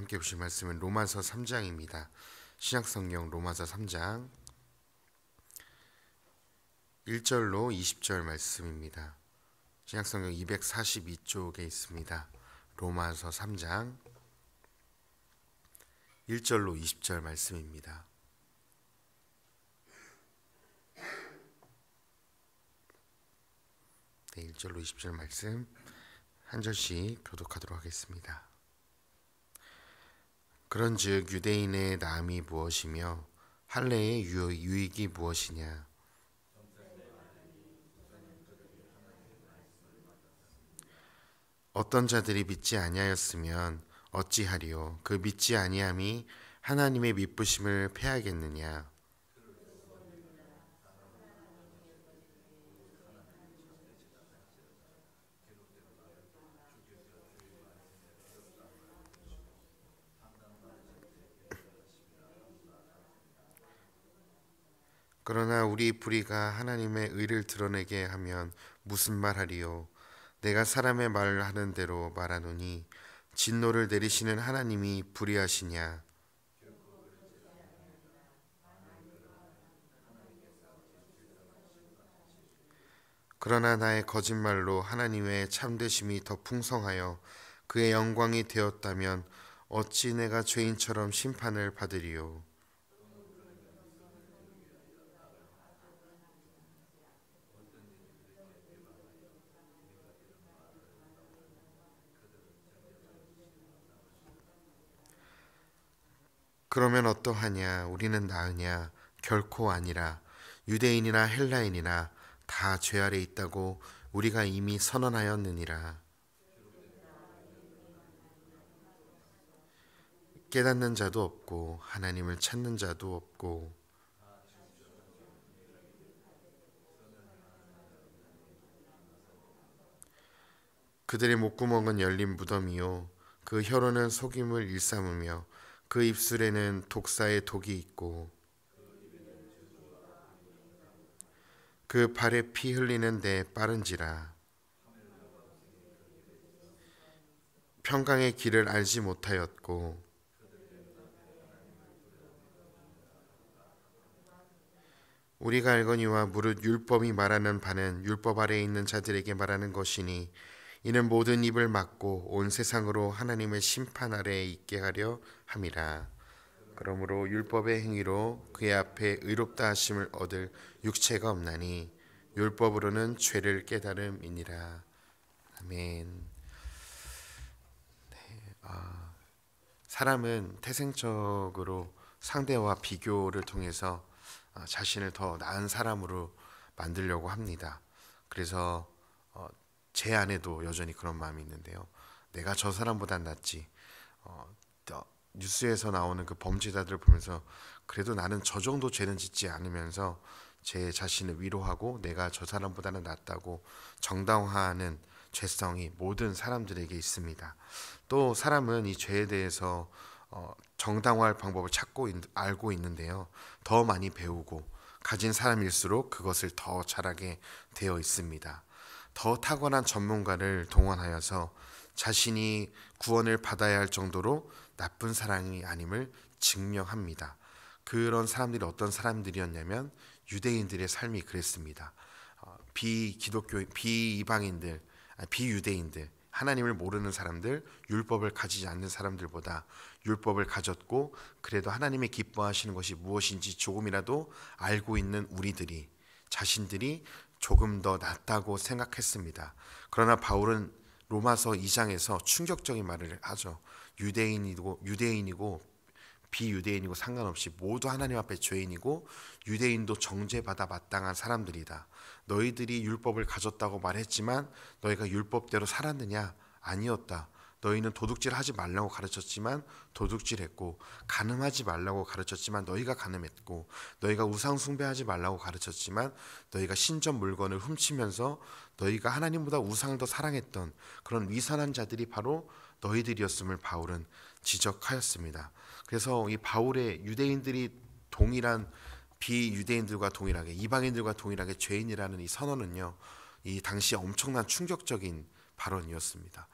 함께 보실 말씀은 로마서 3장입니다. 신약성경 로마서 3장 1절로 20절 말씀입니다. 신약성경 242쪽에 있습니다. 로마서 3장 1절로 20절 말씀입니다. 네, 1절로 20절 말씀 한 절씩 교독하도록 하겠습니다. 그런즉 유대인의 나음이 무엇이며 할례의 유익이 무엇이냐? 어떤 자들이 믿지 아니하였으면 어찌하리요? 그 믿지 아니함이 하나님의 미쁘심을 패하겠느냐? 그러나 우리 불의가 하나님의 의를 드러내게 하면 무슨 말하리요? 내가 사람의 말을 하는 대로 말하노니 진노를 내리시는 하나님이 불의하시냐? 그러나 나의 거짓말로 하나님의 참되심이 더 풍성하여 그의 영광이 되었다면 어찌 내가 죄인처럼 심판을 받으리요? 그러면 어떠하냐? 우리는 나으냐? 결코 아니라. 유대인이나 헬라인이나 다 죄 아래 있다고 우리가 이미 선언하였느니라. 깨닫는 자도 없고 하나님을 찾는 자도 없고 그들의 목구멍은 열린 무덤이요 그 혀로는 속임을 일삼으며 그 입술에는 독사의 독이 있고 그 발에 피 흘리는 데 빠른지라. 평강의 길을 알지 못하였고 우리가 알거니와 무릇 율법이 말하는 바는 율법 아래에 있는 자들에게 말하는 것이니 이는 모든 입을 막고 온 세상으로 하나님의 심판 아래에 있게 하려 함이라. 그러므로 율법의 행위로 그의 앞에 의롭다 하심을 얻을 육체가 없나니 율법으로는 죄를 깨달음이니라. 아멘. 사람은 태생적으로 상대와 비교를 통해서 자신을 더 나은 사람으로 만들려고 합니다. 그래서 제 안에도 여전히 그런 마음이 있는데요. 내가 저 사람보단 낫지. 뉴스에서 나오는 그 범죄자들을 보면서 그래도 나는 저 정도 죄는 짓지 않으면서 제 자신을 위로하고 내가 저 사람보다는 낫다고 정당화하는 죄성이 모든 사람들에게 있습니다. 또 사람은 이 죄에 대해서 정당화할 방법을 알고 있는데요. 더 많이 배우고 가진 사람일수록 그것을 더 잘하게 되어 있습니다. 더 탁월한 전문가를 동원하여서 자신이 구원을 받아야 할 정도로 나쁜 사람이 아님을 증명합니다. 그런 사람들이 어떤 사람들이었냐면 유대인들의 삶이 그랬습니다. 비이방인들, 비유대인들, 하나님을 모르는 사람들, 율법을 가지지 않는 사람들보다 율법을 가졌고 그래도 하나님의 기뻐하시는 것이 무엇인지 조금이라도 알고 있는 우리들이 자신들이 조금 더 낫다고 생각했습니다. 그러나 바울은 로마서 2장에서 충격적인 말을 하죠. 유대인이고 비유대인이고 상관없이 모두 하나님 앞에 죄인이고 유대인도 정죄받아 마땅한 사람들이다. 너희들이 율법을 가졌다고 말했지만 너희가 율법대로 살았느냐? 아니었다. 너희는 도둑질하지 말라고 가르쳤지만 도둑질했고 간음하지 말라고 가르쳤지만 너희가 간음했고 너희가 우상 숭배하지 말라고 가르쳤지만 너희가 신전 물건을 훔치면서 너희가 하나님보다 우상을 더 사랑했던 그런 위선한 자들이 바로 너희들이었음을 바울은 지적하였습니다. 그래서 이 바울의 유대인들이 동일한 비유대인들과 동일하게 이방인들과 동일하게 죄인이라는 이 선언은요, 이 당시에 엄청난 충격적인 발언이었습니다.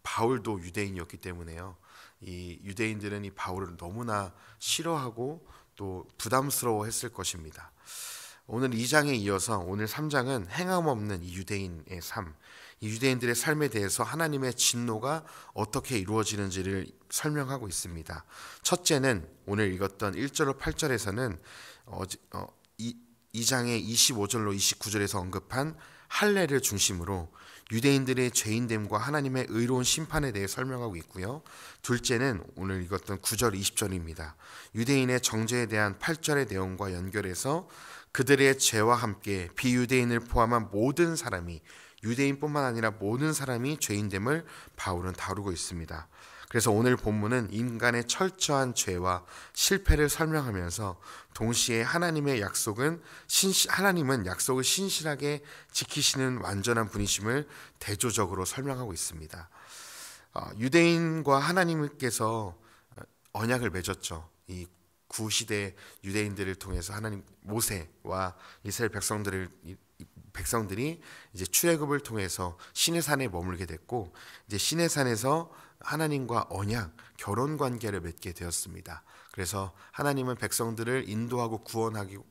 바울도 유대인이었기 때문에요. 이 유대인들은 이 바울을 너무나 싫어하고 또 부담스러워했을 것입니다. 오늘 2장에 이어서 오늘 3장은 행함 없는 이 유대인의 삶, 이 유대인들의 삶에 대해서 하나님의 진노가 어떻게 이루어지는지를 설명하고 있습니다. 첫째는 오늘 읽었던 1절로 8절에서는 2장의 25절로 29절에서 언급한 할례를 중심으로 유대인들의 죄인됨과 하나님의 의로운 심판에 대해 설명하고 있고요. 둘째는 오늘 읽었던 9절 20절입니다. 유대인의 정죄에 대한 8절의 내용과 연결해서 그들의 죄와 함께 비유대인을 포함한 모든 사람이, 유대인뿐만 아니라 모든 사람이 죄인됨을 바울은 다루고 있습니다. 그래서 오늘 본문은 인간의 철저한 죄와 실패를 설명하면서 동시에 하나님은 약속을 신실하게 지키시는 완전한 분이심을 대조적으로 설명하고 있습니다. 유대인과 하나님께서 언약을 맺었죠. 이 구시대 유대인들을 통해서 하나님 모세와 이스라엘 백성들이 이제 출애굽을 통해서 시내산에 머물게 됐고, 이제 시내산에서 하나님과 언약, 결혼 관계를 맺게 되었습니다. 그래서 하나님은 백성들을 인도하고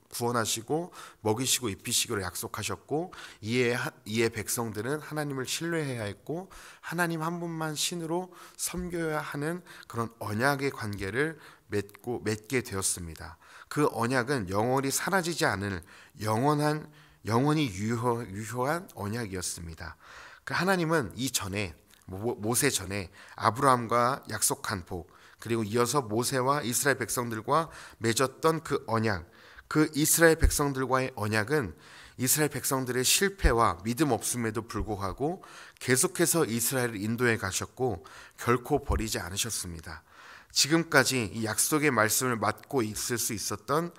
구원하시고 먹이시고 입히시기로 약속하셨고, 이에 백성들은 하나님을 신뢰해야 했고 하나님 한 분만 신으로 섬겨야 하는 그런 언약의 관계를 맺게 되었습니다. 그 언약은 영원히 사라지지 않을 영원히 유효한 언약이었습니다. 하나님은 이전에 모세 전에 아브라함과 약속한 복, 그리고 이어서 모세와 이스라엘 백성들과 맺었던 그 언약, 그 이스라엘 백성들과의 언약은 이스라엘 백성들의 실패와 믿음 없음에도 불구하고 계속해서 이스라엘을 인도해 가셨고 결코 버리지 않으셨습니다. 지금까지 이 약속의 말씀을 맡고 있을 수 있었던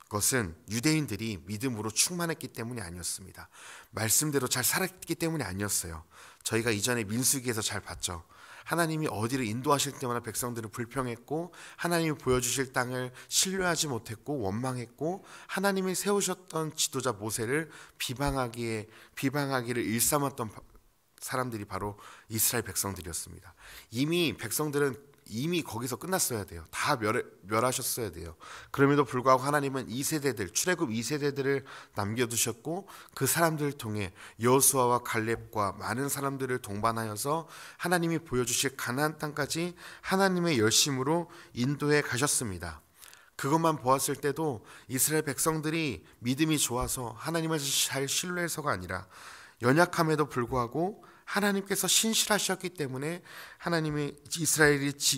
것은 유대인들이 믿음으로 충만했기 때문이 아니었습니다. 말씀대로 잘 살았기 때문이 아니었어요. 저희가 이전에 민수기에서 잘 봤죠. 하나님이 어디를 인도하실 때마다 백성들은 불평했고 하나님이 보여주실 땅을 신뢰하지 못했고 원망했고 하나님이 세우셨던 지도자 모세를 비방하기를 일삼았던 사람들이 바로 이스라엘 백성들이었습니다. 백성들은 이미 거기서 끝났어야 돼요. 다 멸하셨어야 돼요. 그럼에도 불구하고 하나님은 2세대들, 출애굽 2세대들을 남겨두셨고 그 사람들을 통해 여호수아와 갈렙과 많은 사람들을 동반하여서 하나님이 보여주실 가나안 땅까지 하나님의 열심으로 인도해 가셨습니다. 그것만 보았을 때도 이스라엘 백성들이 믿음이 좋아서 하나님을 잘 신뢰해서가 아니라 연약함에도 불구하고 하나님께서 신실하셨기 때문에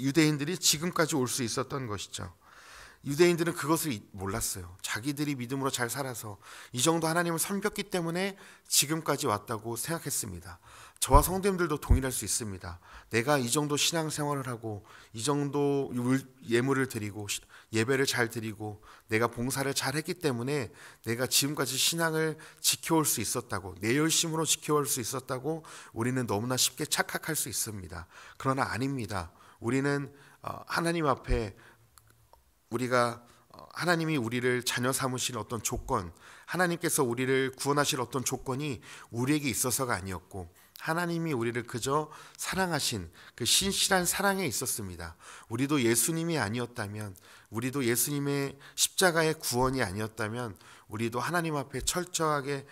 유대인들이 지금까지 올 수 있었던 것이죠. 유대인들은 그것을 몰랐어요. 자기들이 믿음으로 잘 살아서 이 정도 하나님을 섬겼기 때문에 지금까지 왔다고 생각했습니다. 저와 성도님들도 동일할 수 있습니다. 내가 이 정도 신앙생활을 하고 이 정도 예물을 드리고 예배를 잘 드리고 내가 봉사를 잘 했기 때문에 내가 지금까지 신앙을 지켜올 수 있었다고, 내 열심으로 지켜올 수 있었다고 우리는 너무나 쉽게 착각할 수 있습니다. 그러나 아닙니다. 우리는 하나님 앞에 하나님이 우리를 자녀 삼으실 어떤 조건, 하나님께서 우리를 구원하실 어떤 조건이 우리에게 있어서가 아니었고 하나님이 우리를 그저 사랑하신 그 신실한 사랑에 있었습니다. 우리도 예수님이 아니었다면, 우리도 예수님의 십자가의 구원이 아니었다면 우리도 하나님 앞에 철저하게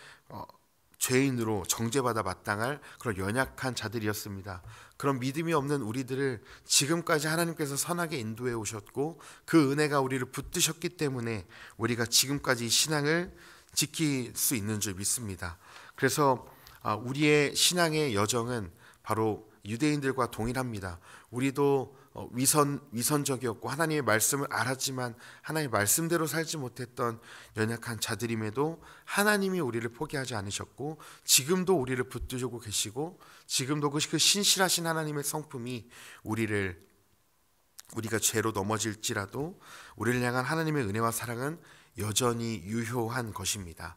죄인으로 정죄받아 마땅할 그런 연약한 자들이었습니다. 그런 믿음이 없는 우리들을 지금까지 하나님께서 선하게 인도해 오셨고 그 은혜가 우리를 붙드셨기 때문에 우리가 지금까지 신앙을 지킬 수 있는 줄 믿습니다. 그래서 우리의 신앙의 여정은 바로 유대인들과 동일합니다. 우리도 위선적이었고 하나님의 말씀을 알았지만 하나님의 말씀대로 살지 못했던 연약한 자들임에도 하나님이 우리를 포기하지 않으셨고 지금도 우리를 붙들고 계시고 지금도 그 신실하신 하나님의 성품이 우리가 죄로 넘어질지라도 우리를 향한 하나님의 은혜와 사랑은 여전히 유효한 것입니다.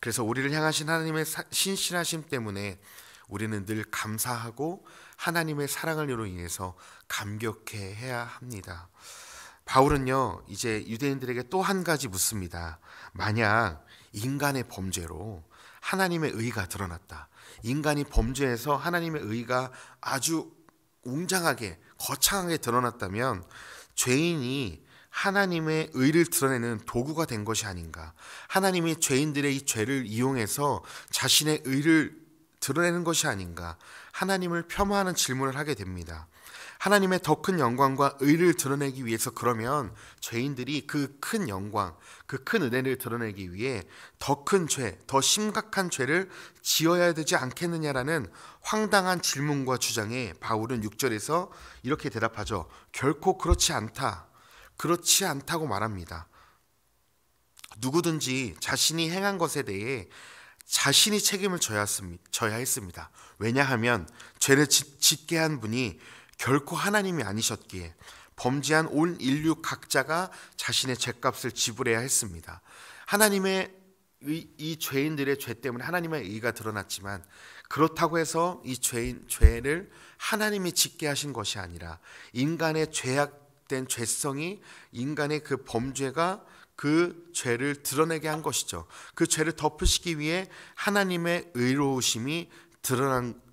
그래서 우리를 향하신 하나님의 신실하심 때문에 우리는 늘 감사하고 하나님의 사랑으로 인해서 감격해야 합니다. 바울은요, 이제 유대인들에게 또 한 가지 묻습니다. 만약 인간의 범죄로 하나님의 의가 드러났다. 인간이 범죄해서 하나님의 의가 아주 웅장하게 거창하게 드러났다면 죄인이 하나님의 의를 드러내는 도구가 된 것이 아닌가. 하나님이 죄인들의 이 죄를 이용해서 자신의 의를 드러내는 것이 아닌가. 하나님을 폄하하는 질문을 하게 됩니다. 하나님의 더 큰 영광과 의를 드러내기 위해서 그러면 죄인들이 그 큰 영광, 그 큰 은혜를 드러내기 위해 더 큰 죄, 더 심각한 죄를 지어야 되지 않겠느냐라는 황당한 질문과 주장에 바울은 6절에서 이렇게 대답하죠. 결코 그렇지 않다. 그렇지 않다고 말합니다. 누구든지 자신이 행한 것에 대해 자신이 책임을 져야 했습니다. 왜냐하면 죄를 짓게 한 분이 결코 하나님이 아니셨기에 범죄한 온 인류 각자가 자신의 죄값을 지불해야 했습니다. 하나님의 이 죄인들의 죄 때문에 하나님의 의가 드러났지만 그렇다고 해서 이 죄를 하나님이 짓게 하신 것이 아니라 인간의 죄악된 죄성이 인간의 그 범죄가 그 죄를 드러내게 한 것이죠. 그 죄를 덮으시기 위해 하나님의 의로우심이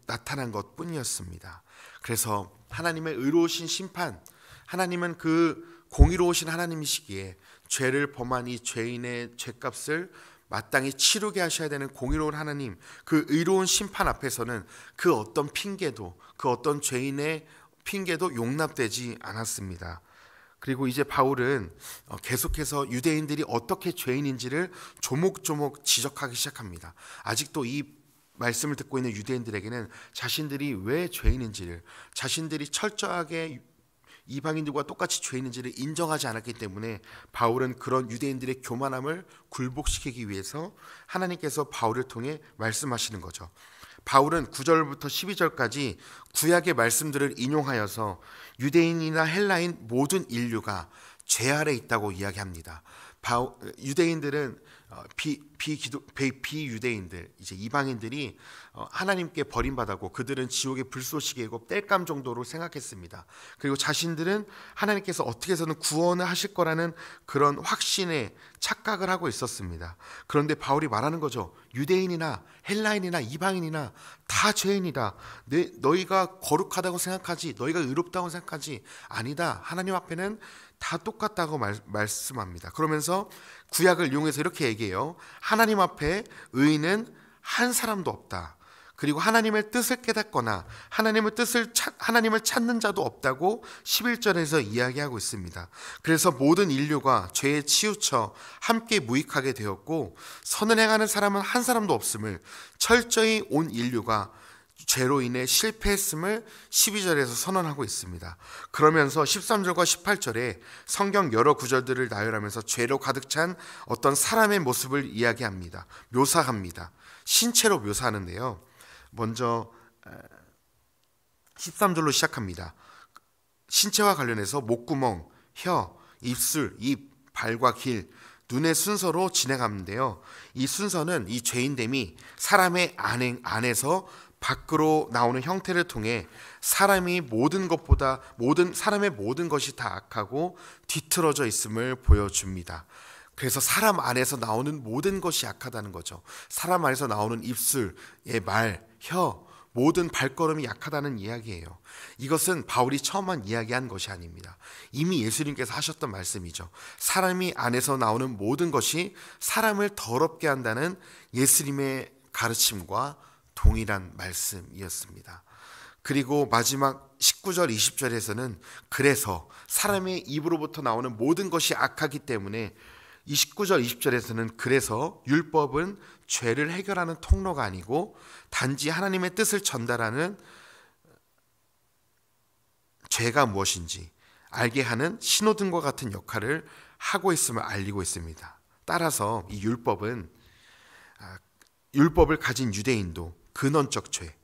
나타난 것뿐이었습니다. 그래서 하나님의 의로우신 심판, 하나님은 그 공의로우신 하나님이시기에 죄를 범한 이 죄인의 죄값을 마땅히 치르게 하셔야 되는 공의로운 하나님, 그 의로운 심판 앞에서는 그 어떤 핑계도, 그 어떤 죄인의 핑계도 용납되지 않았습니다. 그리고 이제 바울은 계속해서 유대인들이 어떻게 죄인인지를 조목조목 지적하기 시작합니다. 아직도 이 말씀을 듣고 있는 유대인들에게는 자신들이 왜 죄인인지를, 자신들이 철저하게 이방인들과 똑같이 죄인인지를 인정하지 않았기 때문에 바울은 그런 유대인들의 교만함을 굴복시키기 위해서 하나님께서 바울을 통해 말씀하시는 거죠. 바울은 9절부터 12절까지 구약의 말씀들을 인용하여서 유대인이나 헬라인 모든 인류가 죄 아래 있다고 이야기합니다. 유대인들은 비유대인들, 이제 이방인들이 하나님께 버림받았고 그들은 지옥의 불쏘시개고 땔감 정도로 생각했습니다. 그리고 자신들은 하나님께서 어떻게 해서는 구원을 하실 거라는 그런 확신에 착각을 하고 있었습니다. 그런데 바울이 말하는 거죠. 유대인이나 헬라인이나 이방인이나 다 죄인이다. 너희가 거룩하다고 생각하지, 너희가 의롭다고 생각하지, 아니다. 하나님 앞에는 다 똑같다고 말씀합니다. 그러면서 구약을 이용해서 이렇게 얘기해요. 하나님 앞에 의인은 한 사람도 없다. 그리고 하나님의 뜻을 깨닫거나 하나님을 찾는 자도 없다고 11절에서 이야기하고 있습니다. 그래서 모든 인류가 죄에 치우쳐 함께 무익하게 되었고 선을 행하는 사람은 한 사람도 없음을, 철저히 온 인류가 죄로 인해 실패했음을 12절에서 선언하고 있습니다. 그러면서 13절과 18절에 성경 여러 구절들을 나열하면서 죄로 가득 찬 어떤 사람의 모습을 이야기합니다. 묘사합니다. 신체로 묘사하는데요. 먼저 13절로 시작합니다. 신체와 관련해서 목구멍, 혀, 입술, 입, 발과 길, 눈의 순서로 진행하는데요. 이 순서는 이 죄인됨이 사람의 안에서 밖으로 나오는 형태를 통해 사람의 모든 것이 다 악하고 뒤틀어져 있음을 보여줍니다. 그래서 사람 안에서 나오는 모든 것이 약하다는 거죠. 사람 안에서 나오는 입술의 말, 혀, 모든 발걸음이 약하다는 이야기예요. 이것은 바울이 처음만 이야기한 것이 아닙니다. 이미 예수님께서 하셨던 말씀이죠. 사람이 안에서 나오는 모든 것이 사람을 더럽게 한다는 예수님의 가르침과 동일한 말씀이었습니다. 그리고 마지막 19절 20절에서는 그래서 사람의 입으로부터 나오는 모든 것이 악하기 때문에 19절 20절에서는 그래서 율법은 죄를 해결하는 통로가 아니고 단지 하나님의 뜻을 전달하는, 죄가 무엇인지 알게 하는 신호등과 같은 역할을 하고 있음을 알리고 있습니다. 따라서 이 율법을 가진 유대인도 근원적 죄,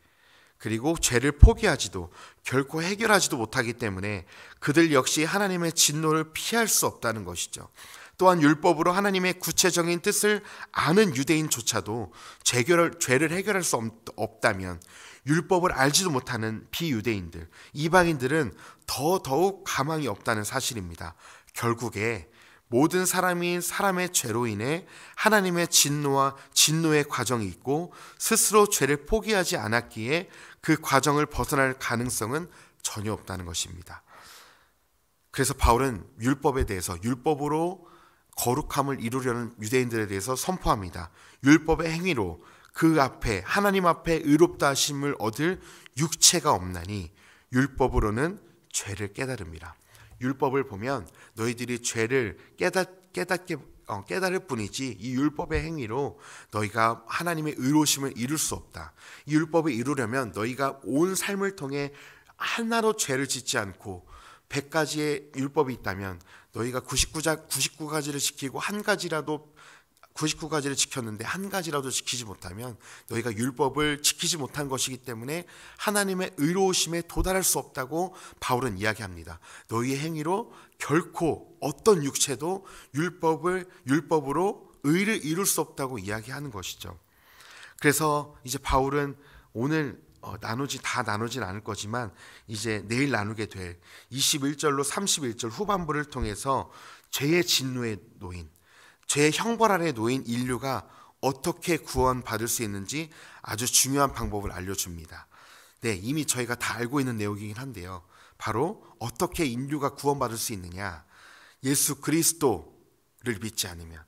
그리고 죄를 포기하지도 결코 해결하지도 못하기 때문에 그들 역시 하나님의 진노를 피할 수 없다는 것이죠. 또한 율법으로 하나님의 구체적인 뜻을 아는 유대인조차도 죄를 해결할 수 없다면 율법을 알지도 못하는 비유대인들, 이방인들은 더더욱 가망이 없다는 사실입니다. 결국에 모든 사람이 사람의 죄로 인해 하나님의 진노의 과정이 있고 스스로 죄를 포기하지 않았기에 그 과정을 벗어날 가능성은 전혀 없다는 것입니다. 그래서 바울은 율법에 대해서, 율법으로 거룩함을 이루려는 유대인들에 대해서 선포합니다. 율법의 행위로 그 앞에, 하나님 앞에 의롭다 하심을 얻을 육체가 없나니 율법으로는 죄를 깨달음이라. 율법을 보면 너희들이 죄를 깨달을 뿐이지 이 율법의 행위로 너희가 하나님의 의로우심을 이룰 수 없다. 이 율법을 이루려면 너희가 온 삶을 통해 하나도 죄를 짓지 않고 100가지의 율법이 있다면 너희가 99가지를 지키고 99가지를 지켰는데 한 가지라도 지키지 못하면 너희가 율법을 지키지 못한 것이기 때문에 하나님의 의로우심에 도달할 수 없다고 바울은 이야기합니다. 너희의 행위로 결코 어떤 육체도 율법으로 의를 이룰 수 없다고 이야기하는 것이죠. 그래서 이제 바울은 오늘 다 나누진 않을 거지만 이제 내일 나누게 될 21절로 31절 후반부를 통해서 죄의 진노에 놓인, 죄의 형벌 아래 놓인 인류가 어떻게 구원받을 수 있는지 아주 중요한 방법을 알려줍니다. 네, 이미 저희가 다 알고 있는 내용이긴 한데요. 바로 어떻게 인류가 구원받을 수 있느냐. 예수 그리스도를 믿지 않으면,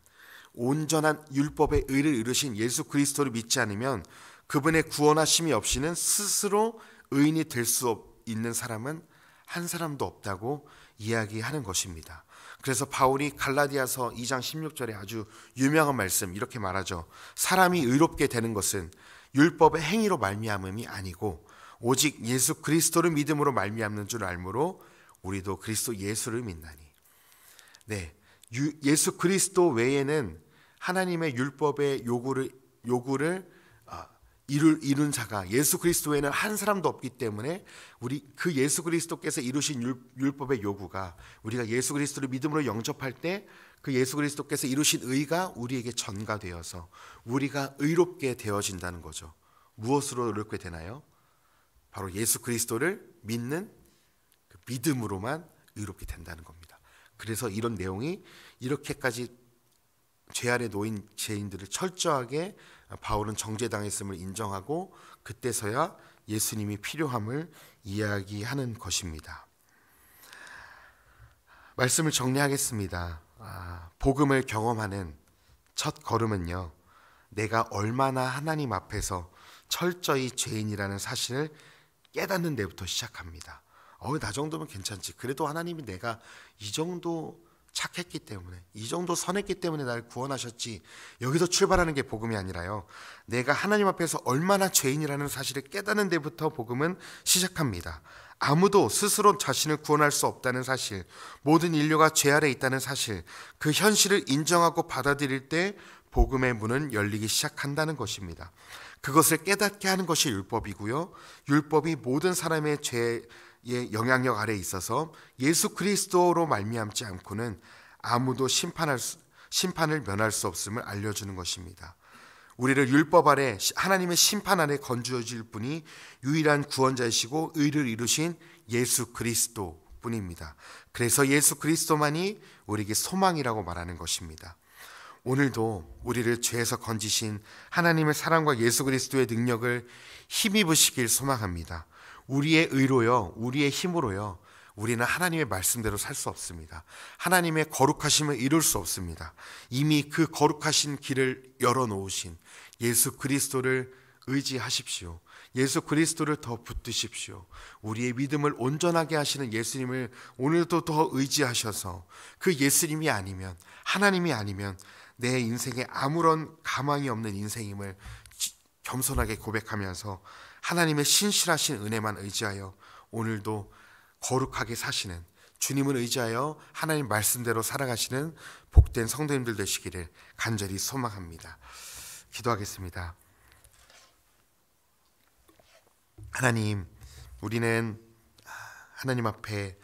온전한 율법의 의를 이루신 예수 그리스도를 믿지 않으면 그분의 구원하심이 없이는 스스로 의인이 될 수 있는 사람은 한 사람도 없다고 이야기하는 것입니다. 그래서 바울이 갈라디아서 2장 16절에 아주 유명한 말씀 이렇게 말하죠. 사람이 의롭게 되는 것은 율법의 행위로 말미암음이 아니고 오직 예수 그리스도를 믿음으로 말미암는 줄 알므로 우리도 그리스도 예수를 믿나니. 네, 예수 그리스도 외에는 하나님의 율법의 요구를 이룬 자가 예수 그리스도 외에는 한 사람도 없기 때문에 그 예수 그리스도께서 이루신 율법의 요구가, 우리가 예수 그리스도를 믿음으로 영접할 때 그 예수 그리스도께서 이루신 의가 우리에게 전가되어서 우리가 의롭게 되어진다는 거죠. 무엇으로 의롭게 되나요? 바로 예수 그리스도를 믿는 그 믿음으로만 의롭게 된다는 겁니다. 그래서 이런 내용이 이렇게까지 죄 아래 놓인 죄인들을 철저하게 바울은 정죄당했음을 인정하고 그때서야 예수님이 필요함을 이야기하는 것입니다. 말씀을 정리하겠습니다. 복음을 경험하는 첫 걸음은요, 내가 얼마나 하나님 앞에서 철저히 죄인이라는 사실을 깨닫는 데부터 시작합니다. 나 정도면 괜찮지. 그래도 하나님이 내가 이 정도 착했기 때문에, 이 정도 선했기 때문에 날 구원하셨지. 여기서 출발하는 게 복음이 아니라요, 내가 하나님 앞에서 얼마나 죄인이라는 사실을 깨닫는 데부터 복음은 시작합니다. 아무도 스스로 자신을 구원할 수 없다는 사실, 모든 인류가 죄 아래 있다는 사실, 그 현실을 인정하고 받아들일 때 복음의 문은 열리기 시작한다는 것입니다. 그것을 깨닫게 하는 것이 율법이고요, 율법이 모든 사람의 죄의 영향력 아래에 있어서 예수 그리스도로 말미암지 않고는 아무도 심판을 면할 수 없음을 알려주는 것입니다. 우리를 율법 아래, 하나님의 심판 아래 건져줄 분이 유일한 구원자이시고 의를 이루신 예수 그리스도 뿐입니다. 그래서 예수 그리스도만이 우리에게 소망이라고 말하는 것입니다. 오늘도 우리를 죄에서 건지신 하나님의 사랑과 예수 그리스도의 능력을 힘입으시길 소망합니다. 우리의 의로요, 우리의 힘으로요, 우리는 하나님의 말씀대로 살 수 없습니다. 하나님의 거룩하심을 이룰 수 없습니다. 이미 그 거룩하신 길을 열어놓으신 예수 그리스도를 의지하십시오. 예수 그리스도를 더 붙드십시오. 우리의 믿음을 온전하게 하시는 예수님을 오늘도 더 의지하셔서 그 예수님이 아니면, 하나님이 아니면 내 인생에 아무런 가망이 없는 인생임을 겸손하게 고백하면서 하나님의 신실하신 은혜만 의지하여 오늘도 거룩하게 사시는, 주님을 의지하여 하나님 말씀대로 살아가시는 복된 성도님들 되시기를 간절히 소망합니다. 기도하겠습니다. 하나님, 우리는 하나님 앞에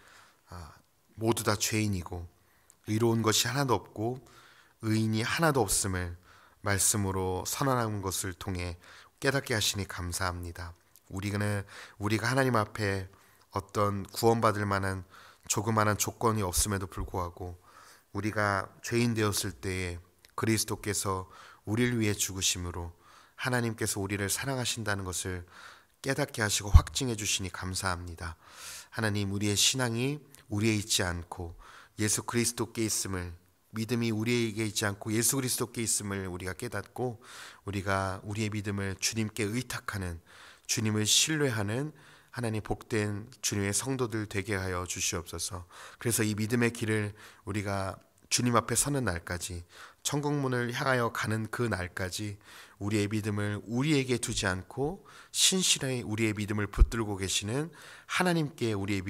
모두 다 죄인이고 의로운 것이 하나도 없고 의인이 하나도 없음을 말씀으로 선언한 것을 통해 깨닫게 하시니 감사합니다. 우리가 하나님 앞에 어떤 구원받을 만한 조그마한 조건이 없음에도 불구하고 우리가 죄인 되었을 때에 그리스도께서 우리를 위해 죽으심으로 하나님께서 우리를 사랑하신다는 것을 깨닫게 하시고 확증해 주시니 감사합니다. 하나님, 우리의 신앙이 우리에 있지 않고 예수 그리스도께 있음을, 믿음이 우리에게 있지 않고 예수 그리스도께 있음을 우리가 깨닫고 우리가 우리의 믿음을 주님께 의탁하는, 주님을 신뢰하는 하나님 복된 주님의 성도들 되게 하여 주시옵소서. 그래서 이 믿음의 길을 우리가 주님 앞에 서는 날까지, 천국문을 향하여 가는 그 날까지 우리의 믿음을 우리에게 두지 않고 신실하게 우리의 믿음을 붙들고 계시는 하나님께 우리의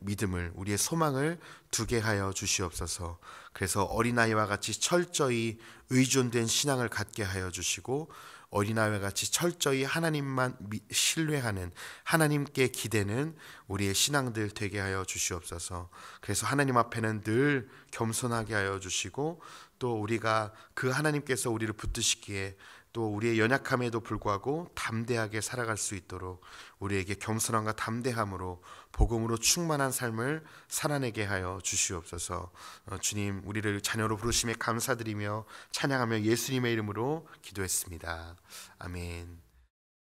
믿음을 우리의 소망을 두게 하여 주시옵소서. 그래서 어린아이와 같이 철저히 의존된 신앙을 갖게 하여 주시고, 어린아이와 같이 철저히 하나님만 신뢰하는, 하나님께 기대는 우리의 신앙들 되게 하여 주시옵소서. 그래서 하나님 앞에는 늘 겸손하게 하여 주시고, 또 우리가 그 하나님께서 우리를 붙드시기에 또 우리의 연약함에도 불구하고 담대하게 살아갈 수 있도록 우리에게 겸손함과 담대함으로 복음으로 충만한 삶을 살아내게 하여 주시옵소서. 주님, 우리를 자녀로 부르심에 감사드리며 찬양하며 예수님의 이름으로 기도했습니다. 아멘.